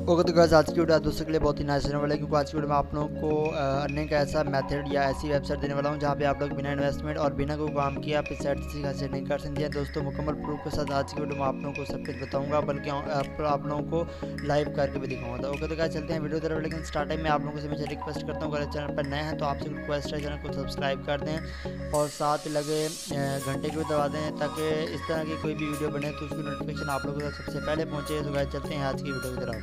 Okay तो guys आज की वीडियो आप दोस्तों के लिए बहुत ही नाइस रहने वाला है, क्योंकि आज की वीडियो में आप लोगों को अर्निंग का ऐसा मेथड या ऐसी वेबसाइट देने वाला हूं जहां पे आप लोग बिना इन्वेस्टमेंट और बिना कोई काम किए आप इस साइट से खासी अर्निंग कर सकते हैं। दोस्तों मुकम्मल प्रूफ के साथ आज की वीडियो में आप लोगों को सब कुछ बताऊंगा, बल्कि आप लोगों को लाइव करके भी दिखाऊंगा। ओके तो गाइस चलते हैं वीडियो तरफ, लेकिन स्टार्ट टाइम में आप लोगों से मैं रिक्वेस्ट करता हूँ, अगर चैनल पर नए हैं तो आपसे रिक्वेस्ट है चैनल को सब्सक्राइब कर दें और साथ लगे घंटे को भी दबा दें, ताकि इस तरह की कोई भी वीडियो बने तो उसकी नोटिफिकेशन आप लोगों तक सबसे पहले पहुँचे। तो गाइस चलते हैं आज की वीडियो की तरफ।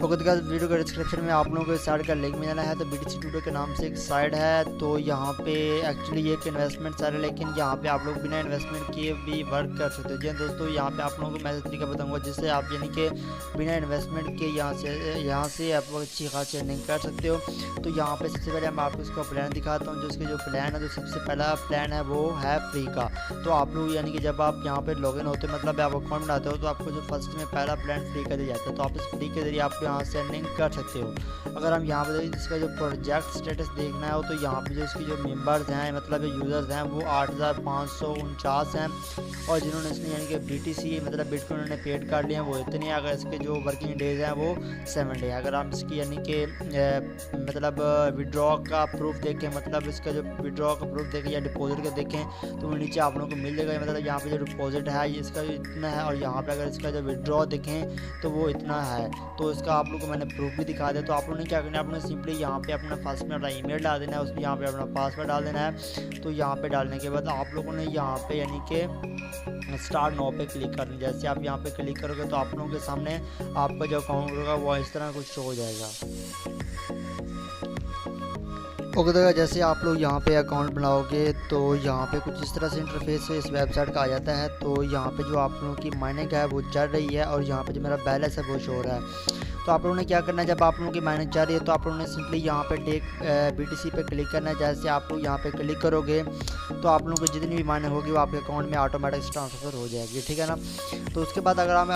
ओके तो गाइस वीडियो के डिस्क्रिप्शन में आप लोगों को इस साइट का लिंक मिलना है। तो BTC स्टूडियो के नाम से एक साइट है, तो यहाँ पे एक्चुअली ये एक इन्वेस्टमेंट साइट है, लेकिन यहाँ पे आप लोग बिना इन्वेस्टमेंट किए भी वर्क कर सकते हो। जी दोस्तों, यहाँ पे आप लोगों को मैं ऐसा तरीका बताऊंगा जिससे आप यानी कि बिना इन्वेस्टमेंट के यहाँ से आप अच्छी खासी अर्निंग कर सकते हो। तो यहाँ पे सबसे पहले मैं आपको इसका प्लान दिखाता हूँ। जो इसके जो प्लान है, तो सबसे पहला प्लान है वो है फ्री का। तो आप लोग यानी कि जब आप यहाँ पे लॉगिन होते हो, मतलब आप अकाउंट बनाते हो, तो आपको जो फर्स्ट में पहला प्लान फ्री का दिया जाता है। तो आप इस फ्री के जरिए आप यहाँ से अर्निंग कर सकते हो। अगर हम यहाँ पे इसका जो प्रोजेक्ट स्टेटस देखना है, तो यहाँ पे जो इसकी जो मेंबर्स हैं, मतलब यूज़र्स हैं, वो 8549 हैं, और जिन्होंने इसने यानी कि BTC मतलब बिटकॉइन उन्होंने पेड कर लिया वो इतने हैं। अगर इसके जो वर्किंग डेज हैं वो 7 डे। अगर हम इसकी यानी कि मतलब विड्रॉ का प्रूफ देखें, मतलब इसका जो विड्रॉ का प्रूफ देखें या डिपॉजिट का देखें, तो वो नीचे आप लोगों को मिल जाएगा। मतलब यहाँ पे जो डिपॉजिट है इसका इतना है, और यहाँ पे अगर इसका जो विड्रॉ देखें तो वो इतना है। तो इसका आप लोगों को मैंने प्रूफ भी दिखा दिया। तो आप लोगों ने क्या करना है, आपने सिंपली यहाँ पे अपना फर्स्ट में अपना ईमेल डाल देना है, उसमें यहाँ पे अपना पासवर्ड डाल देना है। तो यहाँ पे डालने के बाद आप लोगों ने यहाँ पे यानी कि स्टार्ट नाउ पे क्लिक करना। जैसे आप यहाँ पे क्लिक करोगे तो आप लोगों के सामने आपका जो अकाउंट होगा वो इस तरह कुछ शो हो जाएगा। ओके तो जैसे आप लोग यहाँ पे अकाउंट बनाओगे तो यहाँ पे कुछ इस तरह से इंटरफेस इस वेबसाइट का आ जाता है। तो यहाँ पे जो आप लोगों की माइनिंग है वो चल रही है, और यहाँ पे जो मेरा बैलेंस है वो शो हो रहा है। तो आप लोगों ने क्या करना है, जब आप लोगों की माइनिंग चल रही है तो आप लोगों ने सिंपली यहाँ पे टेक BTC पे क्लिक करना है। जैसे आप लोग यहाँ पे क्लिक करोगे तो आप लोगों को जितनी भी माइनिंग होगी वो आपके अकाउंट में ऑटोमेटिक ट्रांसफ़र हो जाएगी, ठीक है ना। तो उसके बाद अगर हम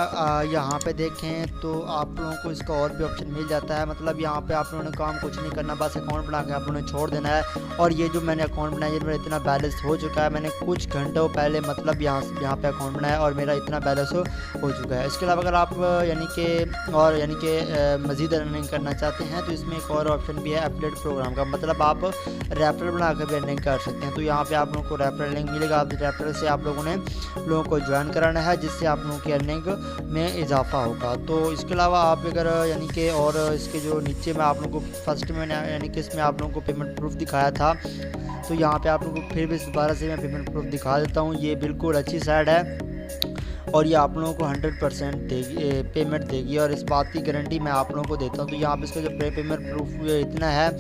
यहाँ पे देखें तो आप लोगों को इसका और भी ऑप्शन मिल जाता है। मतलब यहाँ पे आप लोगों ने काम कुछ नहीं करना, बस अकाउंट बना के आप लोगों ने छोड़ देना है। और ये जो मैंने अकाउंट बनाया, मेरा इतना बैलेंस हो चुका है, मैंने कुछ घंटों पहले मतलब यहाँ पे अकाउंट बनाया और मेरा इतना बैलेंस हो चुका है। इसके अलावा अगर आप यानी कि मज़ीद अर्निंग करना चाहते हैं तो इसमें एक और ऑप्शन भी है एफिलिएट प्रोग्राम का। मतलब आप रेफरल बना कर भी अर्निंग कर सकते हैं। तो यहाँ पे आप लोगों को रेफरल लिंक मिलेगा, आप रेफरल से आप लोगों को ज्वाइन कराना है, जिससे आप लोगों की अर्निंग में इजाफा होगा। तो इसके अलावा आप अगर यानी कि और इसके जो नीचे में आप लोगों को फर्स्ट में यानी कि इसमें आप लोगों को पेमेंट प्रूफ दिखाया था, तो यहाँ पे आप लोगों को फिर भी दोबारा से मैं पेमेंट प्रूफ दिखा देता हूँ। ये बिल्कुल अच्छी साइट है और ये आप लोगों को 100% देगी पेमेंट देगी, और इस बात की गारंटी मैं आप लोगों को देता हूँ। तो यहाँ पे इसका जो पेमेंट प्रूफ इतना है।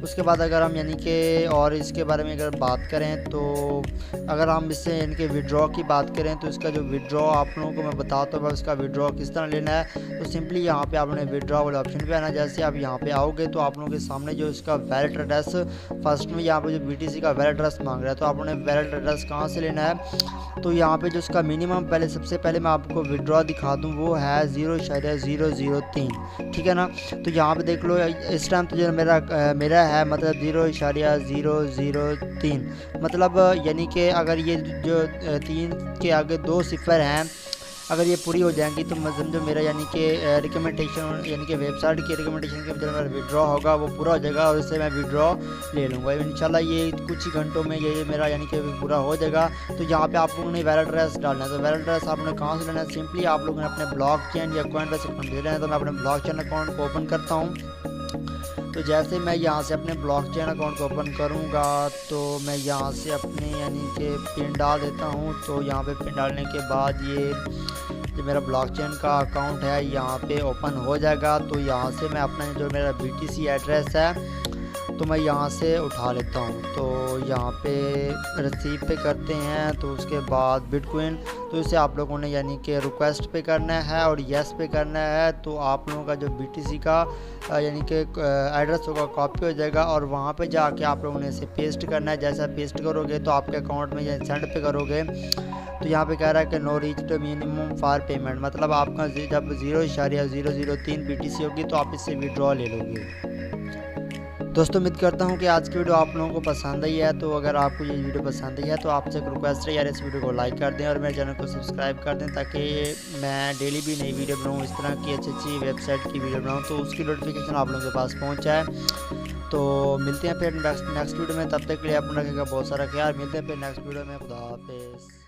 उसके बाद अगर हम यानी कि और इसके बारे में अगर बात करें, तो अगर हम इससे यानी कि विड्रॉ की बात करें, तो इसका जो विड्रॉ आप लोगों को मैं बताता हूँ इसका विड्रॉ किस तरह लेना है। तो सिंपली यहाँ पे आपने विड्रॉ वाले ऑप्शन पे आना। जैसे आप यहाँ पे आओगे तो आप लोगों के सामने जो इसका वैलेट एड्रेस फर्स्ट में यहाँ पे जो BTC का वैलेट एड्रेस मांग रहा है, तो आपने वैलेट एड्रेस कहाँ से लेना है। तो यहाँ पे जो इसका मिनिमम सबसे पहले मैं आपको विड्रॉ दिखा दूँ, वो है 0.003, ठीक है ना। तो यहाँ पे देख लो इस टाइम तो जो मेरा है मतलब 0.003, मतलब यानी कि अगर ये जो 3 के आगे 2 सिफर हैं, अगर ये पूरी हो जाएंगी तो मैं समझो मेरा यानी कि रिकमेंडेशन यानी कि वेबसाइट की रिकमेंडेशन के जो मेरा विड्रॉ होगा वो पूरा हो जाएगा, और इससे मैं विड्रॉ ले लूँगा इंशाल्लाह। ये कुछ ही घंटों में ये मेरा यानी कि पूरा हो जाएगा। तो यहाँ पे आप लोगों ने वैलेट एड्रेस डालना है। तो वैलेट एड्रेस आपने कहाँ से लेना है, सिंपली आप लोगों ने अपने ब्लॉकचेन या Coinbase अकाउंट दे रहे हैं। तो मैं अपने ब्लॉकचेन अकाउंट को ओपन करता हूँ। तो जैसे मैं यहाँ से अपने ब्लॉकचेन अकाउंट को ओपन करूँगा तो मैं यहाँ से अपने यानी कि पिन डाल देता हूँ। तो यहाँ पे पिन डालने के बाद ये जो मेरा ब्लॉकचेन का अकाउंट है यहाँ पे ओपन हो जाएगा। तो यहाँ से मैं अपना जो मेरा BTC एड्रेस है तो मैं यहाँ से उठा लेता हूँ। तो यहाँ पे रिसीव पे करते हैं, तो उसके बाद बिटकॉइन, तो इसे आप लोगों ने यानी कि रिक्वेस्ट पे करना है और येस पे करना है। तो आप लोगों का जो BTC का यानी कि एड्रेस होगा कॉपी हो जाएगा, और वहाँ पे जाके आप लोगों ने इसे पेस्ट करना है। जैसा पेस्ट करोगे तो आपके अकाउंट में या सेंड पे करोगे तो यहाँ पे कह रहा है कि know reach minimum for payment, मतलब आपका जब 0.003 BTC होगी तो आप इससे विड्रॉ ले लोगे। दोस्तों उम्मीद करता हूँ कि आज की वीडियो आप लोगों को पसंद आई है। तो अगर आपको ये वीडियो पसंद आई है तो आपसे एक रिक्वेस्ट है यार, इस वीडियो को लाइक कर दें और मेरे चैनल को सब्सक्राइब कर दें, ताकि मैं डेली भी नई वीडियो बनाऊँ, इस तरह की अच्छी अच्छी वेबसाइट की वीडियो बनाऊँ तो उसकी नोटिफिकेशन आप लोगों के पास पहुँच जाए। तो मिलते हैं फिर नेक्स्ट वीडियो में, तब तक के लिए अपना रखिएगा बहुत सारा ख्याल। मिलते हैं फिर नेक्स्ट वीडियो में। खुदा हाफिज़।